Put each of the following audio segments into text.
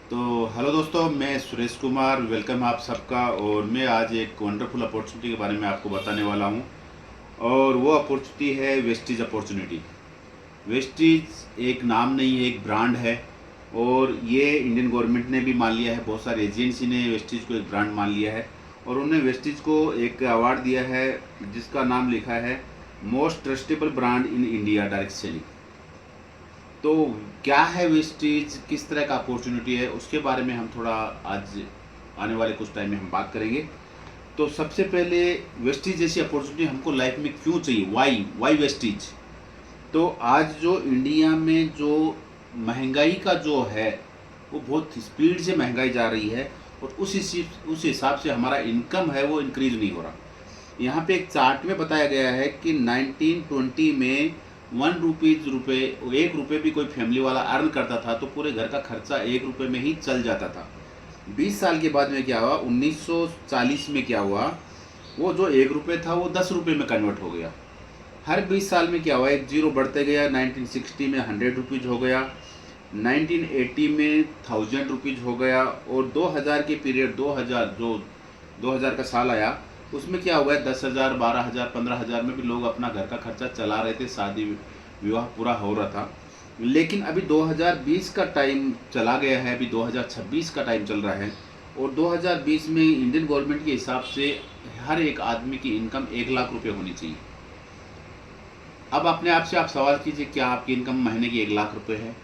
तो हेलो दोस्तों, मैं सुरेश कुमार वेलकम आप सबका। और मैं आज एक वंडरफुल अपॉर्चुनिटी के बारे में आपको बताने वाला हूं। और वो अपॉर्चुनिटी है वेस्टीज अपॉर्चुनिटी। वेस्टीज एक नाम नहीं है, एक ब्रांड है। और ये इंडियन गवर्नमेंट ने भी मान लिया है, बहुत सारे एजेंसी ने वेस्टीज को एक ब्रांड मान लिया है। और उन्होंने वेस्टीज को एक अवार्ड दिया है जिसका नाम लिखा है most trustable brand in India direct selling. तो क्या है वेस्टीज, किस तरह का अपॉर्चुनिटी है, उसके बारे में हम थोड़ा आज आने वाले कुछ टाइम में हम बात करेंगे। तो सबसे पहले वेस्टीज जैसी अपॉर्चुनिटी हमको लाइफ में क्यों चाहिए, वाई वेस्टीज। तो आज जो इंडिया में जो महंगाई का जो है वो बहुत स्पीड से महंगाई जा रही है। और उस हिसाब से हमारा इनकम है वो इंक्रीज नहीं हो रहा। यहाँ पे एक चार्ट में बताया गया है कि 1920 में 1 रुपये 1 रुपये भी कोई फैमिली वाला अर्न करता था तो पूरे घर का खर्चा 1 रुपये में ही चल जाता था। 20 साल के बाद में क्या हुआ, 1940 में क्या हुआ, वो जो 1 रुपये था वो 10 रुपये में कन्वर्ट हो गया। हर 20 साल में क्या हुआ, एक जीरो बढ़ते गया। 1960 में 100 रुपीज़ हो गया, 1980 में 1000 रुपीज़ हो गया। और 2000 के पीरियड 2000 जो 2000 का साल आया उसमें क्या हुआ है, 10,000 12,000 15,000 में भी लोग अपना घर का खर्चा चला रहे थे, शादी विवाह पूरा हो रहा था। लेकिन अभी 2020 का टाइम चला गया है, अभी 2026 का टाइम चल रहा है। और 2020 में इंडियन गवर्नमेंट के हिसाब से हर एक आदमी की इनकम 1 लाख रुपए होनी चाहिए। अब अपने आप से आप सवाल कीजिए, क्या आपकी इनकम महीने की 1 लाख रुपए है?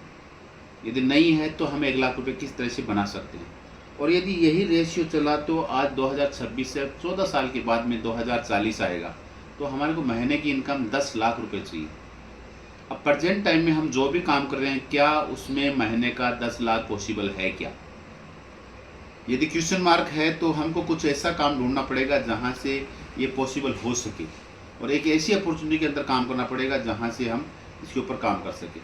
यदि नहीं है तो हम 1 लाख रुपए किस तरह से बना सकते हैं? और यदि यही रेशियो चला तो आज 2026 से 14 साल के बाद में 2040 आएगा तो हमारे को महीने की इनकम 10 लाख रुपए चाहिए। अब प्रेजेंट टाइम में हम जो भी काम कर रहे हैं, क्या उसमें महीने का 10 लाख पॉसिबल है क्या? यदि क्वेश्चन मार्क है तो हमको कुछ ऐसा काम ढूंढना पड़ेगा जहां से ये पॉसिबल हो सके। और एक ऐसी अपॉर्चुनिटी के अंदर काम करना पड़ेगा जहां से हम इसके ऊपर काम कर सकें।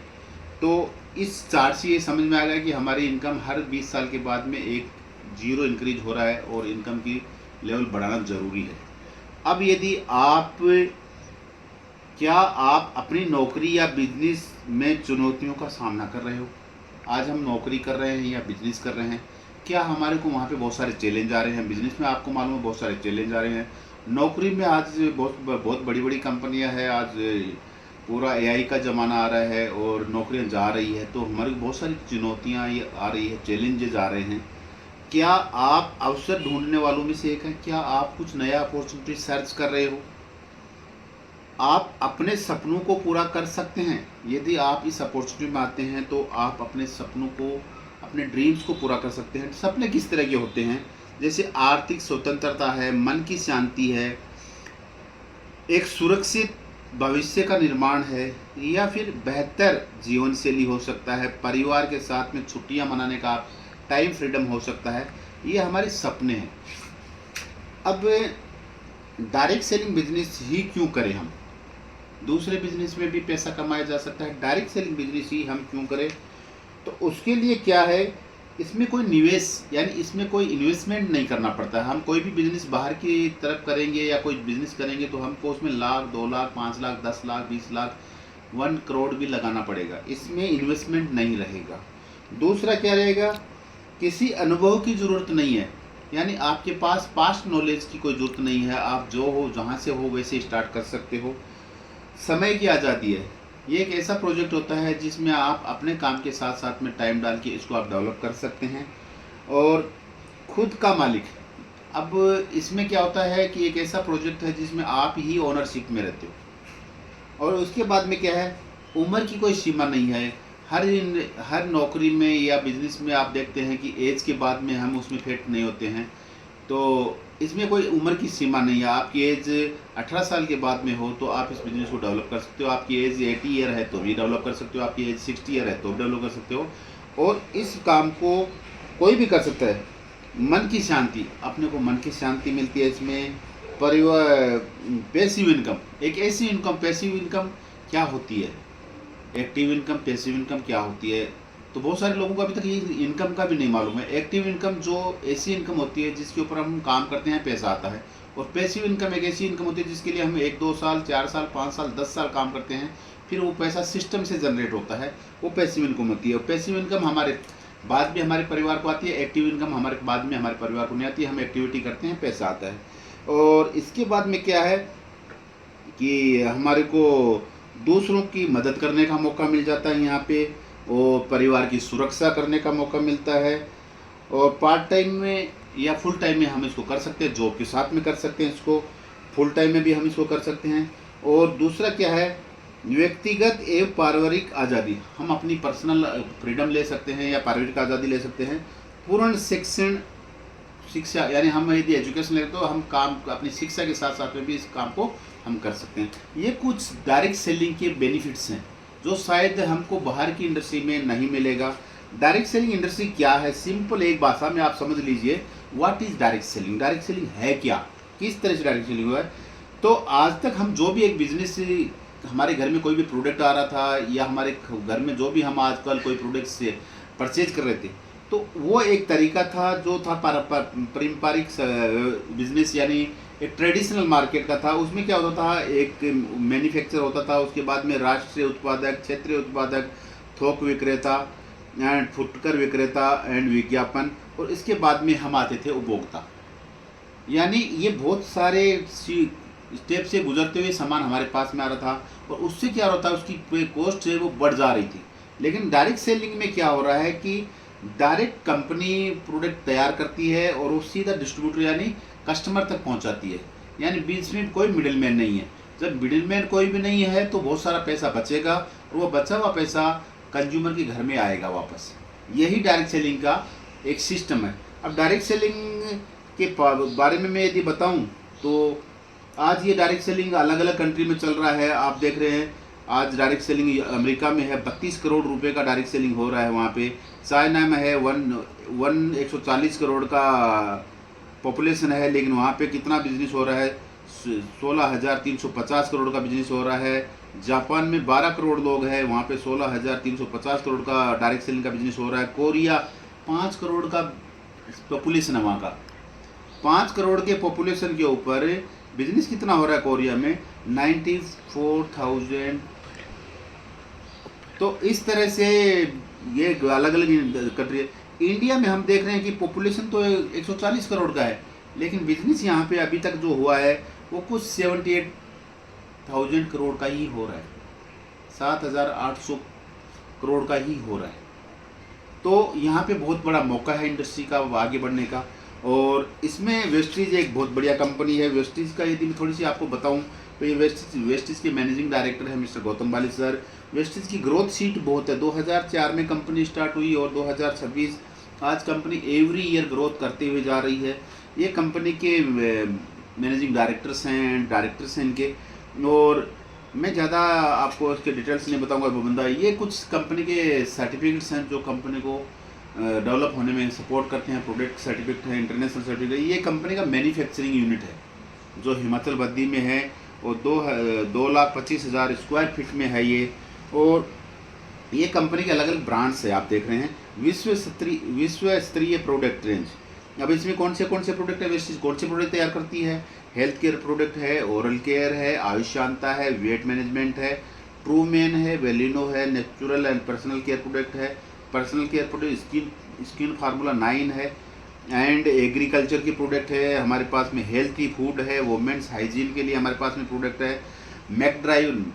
तो इस चार्ट से ये समझ में आ गया कि हमारी इनकम हर 20 साल के बाद में एक जीरो इंक्रीज हो रहा है और इनकम की लेवल बढ़ाना ज़रूरी है। अब यदि आप, क्या आप अपनी नौकरी या बिजनेस में चुनौतियों का सामना कर रहे हो? आज हम नौकरी कर रहे हैं या बिजनेस कर रहे हैं, क्या हमारे को वहाँ पे बहुत सारे चैलेंज आ रहे हैं? बिजनेस में आपको मालूम है बहुत सारे चैलेंज आ रहे हैं। नौकरी में आज बहुत बहुत बड़ी बड़ी कंपनियां हैं, आज पूरा एआई का ज़माना आ रहा है और नौकरियां जा रही है, तो हमारी बहुत सारी चुनौतियां ये आ रही है, चैलेंजेस आ रहे हैं। क्या आप अवसर ढूंढने वालों में से एक हैं? क्या आप कुछ नया अपॉर्चुनिटी सर्च कर रहे हो? आप अपने सपनों को पूरा कर सकते हैं। यदि आप इस अपॉर्चुनिटी में आते हैं तो आप अपने सपनों को, अपने ड्रीम्स को पूरा कर सकते हैं। सपने किस तरह के होते हैं? जैसे आर्थिक स्वतंत्रता है, मन की शांति है, एक सुरक्षित भविष्य का निर्माण है, या फिर बेहतर जीवन शैली हो सकता है, परिवार के साथ में छुट्टियां मनाने का टाइम फ्रीडम हो सकता है। ये हमारे सपने हैं। अब डायरेक्ट सेलिंग बिजनेस ही क्यों करें हम? दूसरे बिजनेस में भी पैसा कमाया जा सकता है, डायरेक्ट सेलिंग बिजनेस ही हम क्यों करें? तो उसके लिए क्या है, इसमें कोई निवेश यानी इसमें कोई इन्वेस्टमेंट नहीं करना पड़ता है। हम कोई भी बिजनेस बाहर की तरफ करेंगे या कोई बिजनेस करेंगे तो हमको उसमें लाख 2 लाख 5 लाख 10 लाख 20 लाख 1 करोड़ भी लगाना पड़ेगा, इसमें इन्वेस्टमेंट नहीं रहेगा। दूसरा क्या रहेगा, किसी अनुभव की ज़रूरत नहीं है, यानी आपके पास पास्ट नॉलेज की कोई ज़रूरत नहीं है। आप जो हो जहाँ से हो वैसे स्टार्ट कर सकते हो। समय की आज़ादी है। ये एक ऐसा प्रोजेक्ट होता है जिसमें आप अपने काम के साथ साथ में टाइम डाल के इसको आप डेवलप कर सकते हैं। और खुद का मालिक। अब इसमें क्या होता है कि एक ऐसा प्रोजेक्ट है जिसमें आप ही ओनरशिप में रहते हो। और उसके बाद में क्या है, उम्र की कोई सीमा नहीं है। हर नौकरी में या बिजनेस में आप देखते हैं कि एज के बाद में हम उसमें फिट नहीं होते हैं। तो इसमें कोई उम्र की सीमा नहीं है। आपकी एज 18 साल के बाद में हो तो आप इस बिज़नेस को डेवलप कर सकते हो। आपकी एज 80 ईयर है तो भी डेवलप कर सकते हो, आपकी एज 60 ईयर है तो भी डेवलप कर सकते हो। और इस काम को कोई भी कर सकता है। मन की शांति, अपने को मन की शांति मिलती है इसमें। परिवार, पैसिव इनकम, एक ऐसी इनकम, पैसिव इनकम क्या होती है, एक्टिव इनकम, पैसिव इनकम क्या होती है, तो बहुत सारे लोगों को अभी तक ये इनकम का भी नहीं मालूम है। एक्टिव इनकम जो ऐसी इनकम होती है जिसके ऊपर हम काम करते हैं, पैसा आता है। और पैसिव इनकम एक ऐसी इनकम होती है जिसके लिए हम 1 2 साल 4 साल 5 साल 10 साल काम करते हैं, फिर वो पैसा सिस्टम से जनरेट होता है, वो पैसिव इनकम होती है। और पैसिव इनकम हमारे बाद में हमारे परिवार को आती है। एक्टिव इनकम हमारे बाद में हमारे परिवार को नहीं आती है, हम एक्टिविटी करते हैं, पैसा आता है। और इसके बाद में क्या है कि हमारे को दूसरों की मदद करने का मौका मिल जाता है यहाँ पे, और परिवार की सुरक्षा करने का मौका मिलता है। और पार्ट टाइम में या फुल टाइम में हम इसको कर सकते हैं, जॉब के साथ में कर सकते हैं इसको, फुल टाइम में भी हम इसको कर सकते हैं। और दूसरा क्या है, व्यक्तिगत एवं पारिवारिक आज़ादी, हम अपनी पर्सनल फ्रीडम ले सकते हैं या पारिवारिक आज़ादी ले सकते हैं। पूर्ण शिक्षा यानी हम यदि एजुकेशन लेते तो हम काम अपनी शिक्षा के साथ साथ में भी इस काम को हम कर सकते हैं। ये कुछ डायरेक्ट सेलिंग के बेनिफिट्स हैं जो शायद हमको बाहर की इंडस्ट्री में नहीं मिलेगा। डायरेक्ट सेलिंग इंडस्ट्री क्या है, सिंपल एक भाषा में आप समझ लीजिए, what is direct selling. Direct selling है क्या, किस तरह से डायरेक्ट सेलिंग हुआ है। तो आज तक हम जो भी एक बिजनेस, हमारे घर में कोई भी प्रोडक्ट आ रहा था या हमारे घर में जो भी हम आजकल कोई प्रोडक्ट से परचेज कर रहे थे, तो वो एक तरीका था जो था पारंपरिक बिजनेस, यानी एक ट्रेडिशनल मार्केट का था। उसमें क्या होता था, एक मैन्युफैक्चर होता था, उसके बाद में राष्ट्रीय उत्पादक, क्षेत्रीय उत्पादक, थोक विक्रेता एंड फुटकर विक्रेता एंड विज्ञापन, और इसके बाद में हम आते थे उपभोक्ता। यानी ये बहुत सारे स्टेप से गुजरते हुए सामान हमारे पास में आ रहा था, और उससे क्या होता है, उसकी कॉस्ट है वो बढ़ जा रही थी। लेकिन डायरेक्ट सेलिंग में क्या हो रहा है कि डायरेक्ट कंपनी प्रोडक्ट तैयार करती है और वो सीधा डिस्ट्रीब्यूटर यानी कस्टमर तक पहुंचाती है, यानी बीच में कोई मिडिल मैन नहीं है। जब मिडिल मैन कोई भी नहीं है तो बहुत सारा पैसा बचेगा, और वो बचा हुआ पैसा कंज्यूमर के घर में आएगा वापस। यही डायरेक्ट सेलिंग का एक सिस्टम है। अब डायरेक्ट सेलिंग के बारे में मैं यदि बताऊं तो आज ये डायरेक्ट सेलिंग अलग अलग कंट्री में चल रहा है। आप देख रहे हैं आज डायरेक्ट सेलिंग अमेरिका में है, 32 करोड़ रुपए का डायरेक्ट सेलिंग हो रहा है वहाँ पे। चाइना में है 140 करोड़ का पॉपुलेशन है, लेकिन वहाँ पे कितना बिजनेस हो रहा है, 16,350 करोड़ का बिजनेस हो रहा है। जापान में 12 करोड़ लोग हैं, वहाँ पे 16,350 करोड़ का डायरेक्ट सेलिंग का बिजनेस हो रहा है। कोरिया 5 करोड़ का पॉपुलेशन है वहाँ का, 5 करोड़ के पॉपुलेशन के ऊपर बिजनेस कितना हो रहा है कोरिया में, 94,000। तो इस तरह से ये अलग अलग कंट्री है। इंडिया में हम देख रहे हैं कि पॉपुलेशन तो 140 करोड़ का है, लेकिन बिजनेस यहाँ पे अभी तक जो हुआ है वो कुछ 78,000 करोड़ का ही हो रहा है, 7,800 करोड़ का ही हो रहा है। तो यहाँ पे बहुत बड़ा मौका है इंडस्ट्री का आगे बढ़ने का। और इसमें वेस्टीज एक बहुत बढ़िया कंपनी है। वेस्टीज का यदि मैं थोड़ी सी आपको बताऊं तो ये वेस्टीज के मैनेजिंग डायरेक्टर है मिस्टर गौतम बाली सर। वेस्टीज की ग्रोथ सीट बहुत है, 2004 में कंपनी स्टार्ट हुई और 2026 आज कंपनी एवरी ईयर ग्रोथ करते हुए जा रही है। ये कंपनी के मैनेजिंग डायरेक्टर्स हैं इनके। और मैं ज़्यादा आपको इसके डिटेल्स नहीं बताऊंगा बंदा, ये कुछ कंपनी के सर्टिफिकेट्स हैं जो कंपनी को डेवलप होने में सपोर्ट करते हैं। प्रोडक्ट सर्टिफिकेट है, इंटरनेशनल सर्टिफिकेट। ये कंपनी का मैन्युफैक्चरिंग यूनिट है जो हिमाचल बद्दी में है, और 2,25,000 स्क्वायर फीट में है ये। और ये कंपनी के अलग अलग ब्रांड्स है, आप देख रहे हैं, विश्व स्तरीय प्रोडक्ट रेंज। अब इसमें कौन से प्रोडक्ट है, वेस्टीज कौन से प्रोडक्ट तैयार करती है, हेल्थ केयर प्रोडक्ट है, ओरल केयर है, आयुष शांता है, वेट मैनेजमेंट है, ट्रूमेन है, वेलिनो है, natural and personal care product है, personal care product skin formula 9 है, एंड एग्रीकल्चर की प्रोडक्ट है हमारे पास में, हेल्थी फूड है, वुमेन्स हाइजीन के लिए हमारे पास में प्रोडक्ट है, मैक ड्राइव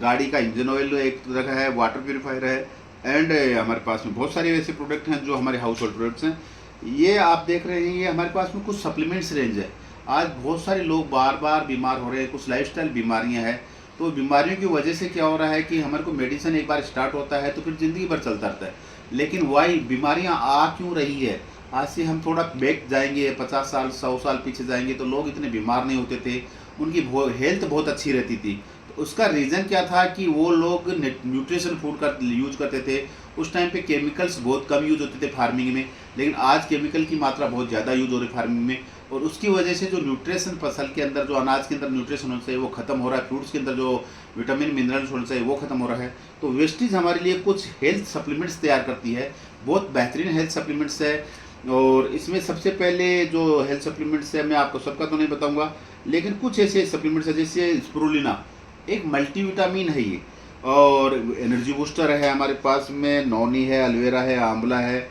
गाड़ी का इंजन ऑयल एक तरह का है, वाटर प्योरीफायर है, एंड हमारे पास में बहुत सारे ऐसे प्रोडक्ट हैं जो हमारे हाउस होल्ड प्रोडक्ट्स हैं। ये आप देख रहे हैं, ये हमारे पास में कुछ सप्लीमेंट्स रेंज है। आज बहुत सारे लोग बार बार बीमार हो रहे हैं, कुछ लाइफस्टाइल बीमारियां हैं। तो बीमारियों की वजह से क्या हो रहा है कि हमारे को मेडिसिन एक बार स्टार्ट होता है तो फिर ज़िंदगी भर चलता रहता है, लेकिन वही बीमारियां आ क्यों रही है। आज से हम थोड़ा बैक जाएंगे, 50 साल 100 साल पीछे जाएंगे तो लोग इतने बीमार नहीं होते थे, उनकी हेल्थ बहुत अच्छी रहती थी। तो उसका रीज़न क्या था कि वो लोग न्यूट्रिशन फूड का यूज करते थे। उस टाइम पे केमिकल्स बहुत कम यूज होते थे फार्मिंग में, लेकिन आज केमिकल की मात्रा बहुत ज़्यादा यूज हो रही है फार्मिंग में, और उसकी वजह से जो न्यूट्रिशन फसल के अंदर, जो अनाज के अंदर न्यूट्रिशन होना चाहिए वो खत्म हो रहा है, फ्रूट्स के अंदर जो विटामिन मिनरल्स होना चाहिए वो खत्म हो रहा है। तो वेस्टीज हमारे लिए कुछ हेल्थ सप्लीमेंट्स तैयार करती है, बहुत बेहतरीन हेल्थ सप्लीमेंट्स है। और इसमें सबसे पहले जो हेल्थ सप्लीमेंट्स है, मैं आपको सबका तो नहीं बताऊंगा, लेकिन कुछ ऐसे सप्लीमेंट्स है जैसे स्प्रुलिना, एक मल्टीविटामिन है ये, और एनर्जी बूस्टर है हमारे पास में, नौनी है, एलोवेरा है, आंवला है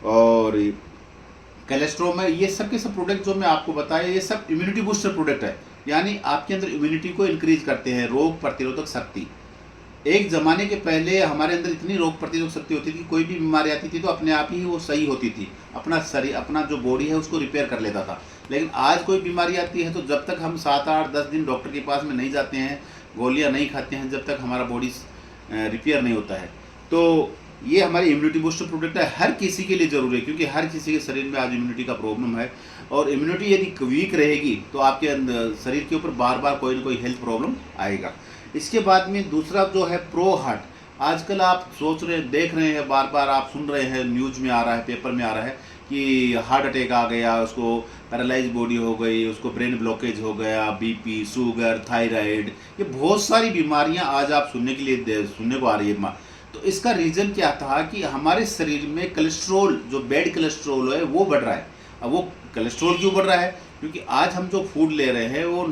और कैलेस्ट्रोम है। ये सब के सब प्रोडक्ट जो मैं आपको बताया ये सब इम्यूनिटी बूस्टर प्रोडक्ट है, यानी आपके अंदर इम्यूनिटी को इंक्रीज करते हैं, रोग प्रतिरोधक शक्ति। एक ज़माने के पहले हमारे अंदर इतनी रोग प्रतिरोधक शक्ति होती थी, कोई भी बीमारी आती थी तो अपने आप ही वो सही होती थी, अपना शरीर अपना जो बॉडी है उसको रिपेयर कर लेता था। लेकिन आज कोई बीमारी आती है तो जब तक हम 7-8-10 दिन डॉक्टर के पास में नहीं जाते हैं, गोलियां नहीं खाते हैं, जब तक हमारा बॉडी रिपेयर नहीं होता है। तो ये हमारी इम्यूनिटी बूस्टर प्रोडक्ट है, हर किसी के लिए ज़रूरी है, क्योंकि हर किसी के शरीर में आज इम्यूनिटी का प्रॉब्लम है। और इम्यूनिटी यदि वीक रहेगी तो आपके अंदर शरीर के ऊपर बार बार कोई ना कोई हेल्थ प्रॉब्लम आएगा। इसके बाद में दूसरा जो है प्रो हार्ट। आजकल आप सोच रहे देख रहे हैं, बार बार आप सुन रहे हैं, न्यूज़ में आ रहा है, पेपर में आ रहा है कि हार्ट अटैक आ गया, उसको पैरालाइज बॉडी हो गई, उसको ब्रेन ब्लॉकेज हो गया, बीपी, शुगर, थायराइड, ये बहुत सारी बीमारियां आज आप सुनने को आ रही है। तो इसका रीज़न क्या था कि हमारे शरीर में कोलेस्ट्रॉल, जो बैड कोलेस्ट्रॉल है वो बढ़ रहा है। अब वो कोलेस्ट्रॉल क्यों बढ़ रहा है? क्योंकि आज हम जो फूड ले रहे हैं वो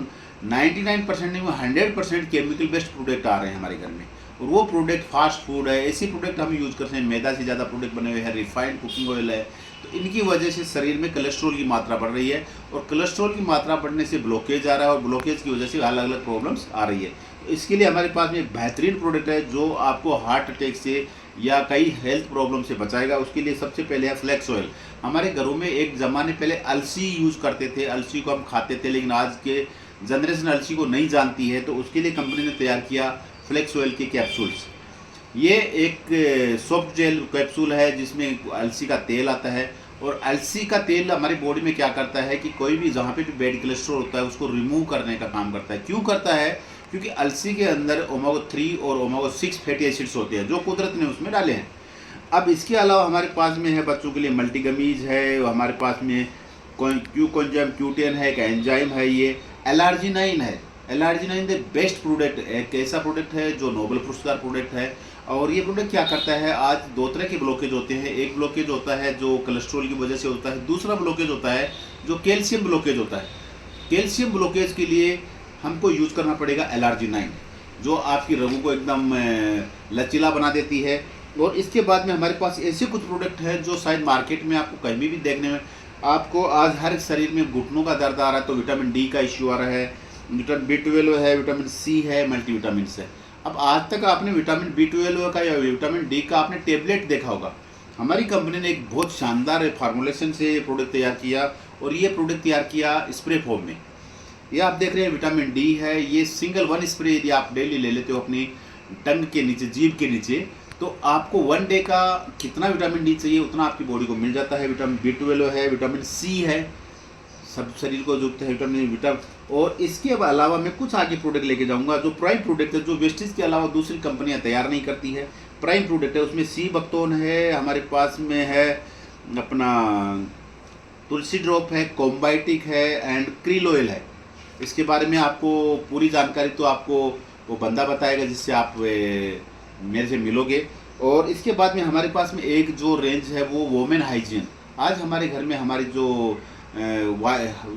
99% नहीं, वो 100% केमिकल बेस्ड प्रोडक्ट आ रहे हैं हमारे घर में। और वो प्रोडक्ट फास्ट फूड है, ऐसी प्रोडक्ट हम यूज़ करते हैं, मैदा से ज़्यादा प्रोडक्ट बने हुए हैं, रिफाइंड कुकिंग ऑयल है। तो इनकी वजह से शरीर में कोलेस्ट्रॉल की मात्रा बढ़ रही है, और कोलेस्ट्रॉल की मात्रा बढ़ने से ब्लॉकेज आ रहा है, और ब्लॉकेज की वजह से अलग अलग प्रॉब्लम्स आ रही है। तो इसके लिए हमारे पास में एक बेहतरीन प्रोडक्ट है जो आपको हार्ट अटैक से या कई हेल्थ प्रॉब्लम से बचाएगा। उसके लिए सबसे पहले है फ्लेक्स ऑयल। हमारे घरों में एक ज़माने पहले अलसी यूज़ करते थे, अलसी को हम खाते थे, लेकिन आज के जनरेशन अलसी को नहीं जानती है, तो उसके लिए कंपनी ने तैयार किया फ्लेक्स ऑयल के कैप्सूल्स। ये एक सॉफ्ट जेल कैप्सूल है जिसमें अलसी का तेल आता है, और अलसी का तेल हमारी बॉडी में क्या करता है कि कोई भी जहाँ पे भी बैड कोलेस्ट्रॉल होता है उसको रिमूव करने का काम करता है। क्यों करता है? क्योंकि अलसी के अंदर ओमेगा 3 और ओमेगा 6 फैटी एसिड्स होते हैं जो कुदरत ने उसमें डाले हैं। अब इसके अलावा हमारे पास में है बच्चों के लिए मल्टीगमीज है, हमारे पास में क्यूकोंजम क्यूटेन है, एक एंजाइम है, ये एलआरजी9 है। एलआरजी9 द बेस्ट प्रोडक्ट, एक ऐसा प्रोडक्ट है जो नोबेल पुरस्कार प्रोडक्ट है। और ये प्रोडक्ट क्या करता है? आज दो तरह के ब्लॉकेज होते हैं। एक ब्लॉकेज होता है जो कोलेस्ट्रॉल की वजह से होता है, दूसरा ब्लॉकेज होता है जो कैल्शियम ब्लॉकेज होता है। कैल्शियम ब्लॉकेज के लिए हमको यूज करना पड़ेगा एलआरजी9, जो आपकी रगों को एकदम लचीला बना देती है। और इसके बाद में हमारे पास ऐसे कुछ प्रोडक्ट हैं जो शायद मार्केट में आपको कहीं भी देखने में, आपको आज हर शरीर में घुटनों का दर्द आ रहा है तो विटामिन डी का इश्यू आ रहा है, विटामिन B12 है, विटामिन सी है, मल्टीविटामिन है। अब आज तक आपने विटामिन B12 का या विटामिन डी का आपने टेबलेट देखा होगा। हमारी कंपनी ने एक बहुत शानदार फार्मूलेशन से ये प्रोडक्ट तैयार किया, और ये प्रोडक्ट तैयार किया स्प्रे फॉर्म में। ये आप देख रहे हैं विटामिन डी है, ये सिंगल 1 स्प्रे यदि आप डेली ले लेते हो अपनी टंग के नीचे, जीभ के नीचे, तो आपको 1 डे का कितना विटामिन डी चाहिए उतना आपकी बॉडी को मिल जाता है। विटामिन B12 है, विटामिन सी है, सब शरीर को जुड़ते हैं विटामिन। और इसके अलावा मैं कुछ आगे प्रोडक्ट लेके जाऊंगा जो प्राइम प्रोडक्ट है, जो वेस्टेज के अलावा दूसरी कंपनियां तैयार नहीं करती है। प्राइम प्रोडक्ट है, उसमें सी बक्तौन है, हमारे पास में है अपना तुलसी ड्रॉप है, कॉम्बाइटिक है एंड क्रील ऑयल है। इसके बारे में आपको पूरी जानकारी तो आपको वो बंदा बताएगा जिससे आप मेरे से मिलोगे। और इसके बाद में हमारे पास में एक जो रेंज है वो वोमेन हाइजीन। आज हमारे घर में हमारी जो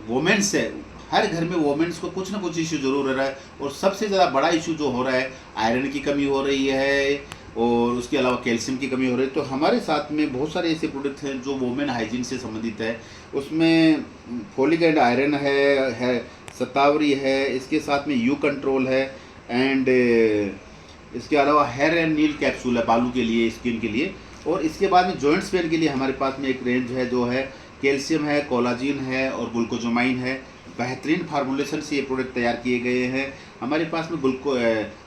वोमेन्स है, हर घर में वोमेन्स को कुछ ना कुछ इशू जरूर हो रहा है, और सबसे ज़्यादा बड़ा इशू जो हो रहा है आयरन की कमी हो रही है, और उसके अलावा कैल्शियम की कमी हो रही है। तो हमारे साथ में बहुत सारे ऐसे प्रोडक्ट हैं जो वोमेन हाइजीन से संबंधित है। उसमें फोलिक एंड आयरन है, शतावरी है, इसके साथ में यू कंट्रोल है, एंड इसके अलावा हेयर एंड नील कैप्सूल है बालों के लिए, स्किन के लिए। और इसके बाद में जॉइंट्स पेन के लिए हमारे पास में एक रेंज है जो है कैल्शियम है, कोलाजिन है और ग्लूकोजोमाइन है। बेहतरीन फार्मूलेशन से ये प्रोडक्ट तैयार किए गए हैं। हमारे पास में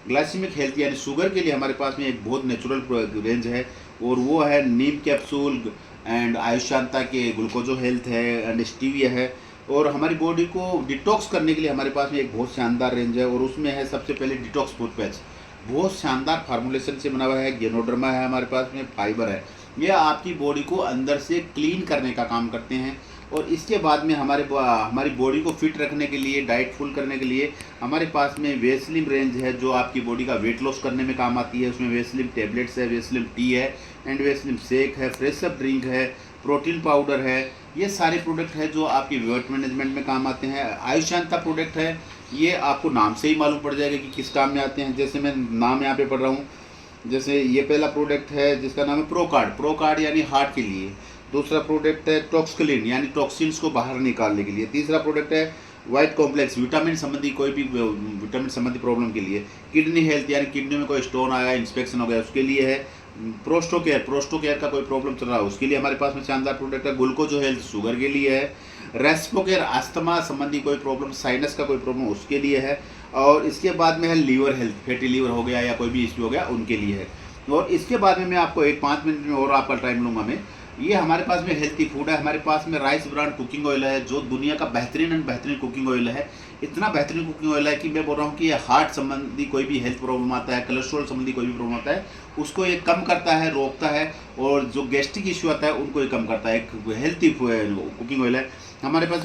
ग्लाइसेमिक हेल्थ यानी शुगर के लिए हमारे पास में एक बहुत नेचुरल रेंज है, और वो है नीम कैप्सूल एंड आयुषांता के ग्लूकोजो हेल्थ है एंड स्टीविया है। और हमारी बॉडी को डिटॉक्स करने के लिए हमारे पास में एक बहुत शानदार रेंज है, और उसमें है सबसे पहले डिटॉक्स फूड पैच, बहुत शानदार फार्मूलेशन से बना हुआ है। गेनोडर्मा है हमारे पास में, फाइबर है, ये आपकी बॉडी को अंदर से क्लीन करने का काम करते हैं। और इसके बाद में हमारी बॉडी को फिट रखने के लिए, डाइट फुल करने के लिए हमारे पास में वेस्लिम रेंज है जो आपकी बॉडी का वेट लॉस करने में काम आती है। उसमें वेस्लिम टेबलेट्स है, वेस्लिम टी है, एंड शेक है, फ्रेश अप ड्रिंक है, प्रोटीन पाउडर है। ये सारे प्रोडक्ट है जो आपकी वेट मैनेजमेंट में काम आते हैं। आयुषांता प्रोडक्ट है, ये आपको नाम से ही मालूम पड़ जाएगा कि किस काम में आते हैं। जैसे मैं नाम यहाँ पे पढ़ रहा हूँ, जैसे ये पहला प्रोडक्ट है जिसका नाम है प्रो कार्ड यानी हार्ट के लिए। दूसरा प्रोडक्ट है टॉक्सक्लिन यानी टॉक्सिन्स को बाहर निकालने के लिए। तीसरा प्रोडक्ट है वाइट कॉम्प्लेक्स विटामिन संबंधी कोई भी विटामिन संबंधी प्रॉब्लम के लिए। किडनी हेल्थ यानी किडनी में कोई स्टोन आया, इंस्पेक्शन हो गया, उसके लिए है। प्रोस्टो केयर का कोई प्रॉब्लम चल रहा है उसके लिए हमारे पास में शानदार प्रोडक्ट है। ग्लूकोजो हेल्थ शुगर के लिए है। रेस्पो केयर अस्थमा संबंधी कोई प्रॉब्लम, साइनस का कोई प्रॉब्लम उसके लिए है। और इसके बाद में है लीवर हेल्थ, फैटी लीवर हो गया या कोई भी इश्यू हो गया उनके लिए है। और इसके बाद में मैं आपको 5 मिनट में और आपका टाइम लूँगा मैं। ये हमारे पास में हेल्थी फूड है। हमारे पास में राइस ब्रांड कुकिंग ऑयल है जो दुनिया का बेहतरीन कुकिंग ऑयल है। इतना बेहतरीन कुकिंग ऑयल है कि मैं बोल रहा हूँ कि ये हार्ट संबंधी कोई भी हेल्थ प्रॉब्लम आता है, कोलेस्ट्रॉल संबंधी कोई भी प्रॉब्लम आता है, उसको ये कम करता है, रोकता है। और जो गैस्ट्रिक इश्यू आता है उनको ये कम करता है। एक हेल्थी कुकिंग ऑयल है हमारे पास।